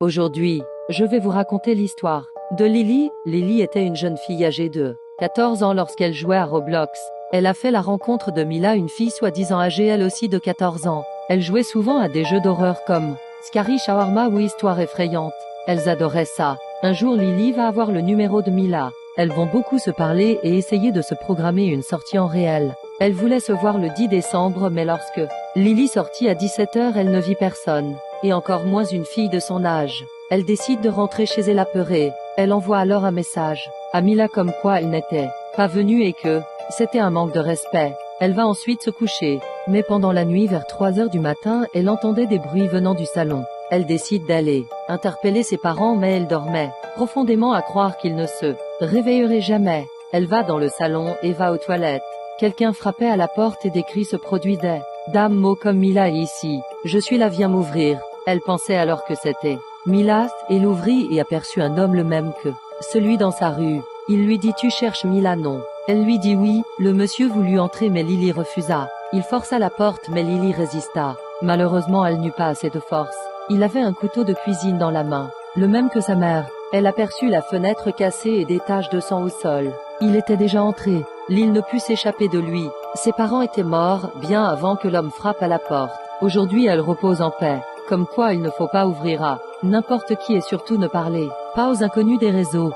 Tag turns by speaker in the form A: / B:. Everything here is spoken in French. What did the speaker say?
A: Aujourd'hui, je vais vous raconter l'histoire de Lily. Lily était une jeune fille âgée de 14 ans lorsqu'elle jouait à Roblox. Elle a fait la rencontre de Mila, une fille soi-disant âgée elle aussi de 14 ans. Elle jouait souvent à des jeux d'horreur comme Scary Shawarma ou Histoire effrayante. Elles adoraient ça. Un jour Lily va avoir le numéro de Mila. Elles vont beaucoup se parler et essayer de se programmer une sortie en réel. Elle voulait se voir le 10 décembre mais lorsque Lily sortit à 17h, elle ne vit personne, et encore moins une fille de son âge. Elle décide de rentrer chez elle apeurée. Elle envoie alors un message à Mila comme quoi elle n'était pas venue et que c'était un manque de respect. Elle va ensuite se coucher, mais pendant la nuit vers 3h du matin, elle entendait des bruits venant du salon. Elle décide d'aller interpeller ses parents mais elle dormait, profondément à croire qu'ils ne se réveilleraient jamais. Elle va dans le salon et va aux toilettes. Quelqu'un frappait à la porte et des cris se produisaient. Dame, mot comme Mila est ici. Je suis là, viens m'ouvrir. Elle pensait alors que c'était Mila, et l'ouvrit et aperçut un homme le même que celui dans sa rue. Il lui dit tu cherches Mila, non? Elle lui dit oui. Le monsieur voulut entrer mais Lily refusa. Il força la porte mais Lily résista. Malheureusement elle n'eut pas assez de force. Il avait un couteau de cuisine dans la main, le même que sa mère. Elle aperçut la fenêtre cassée et des taches de sang au sol. Il était déjà entré. Lily ne put s'échapper de lui. Ses parents étaient morts bien avant que l'homme frappe à la porte. Aujourd'hui elle repose en paix. Comme quoi il ne faut pas ouvrir à n'importe qui et surtout ne parler pas aux inconnus des réseaux.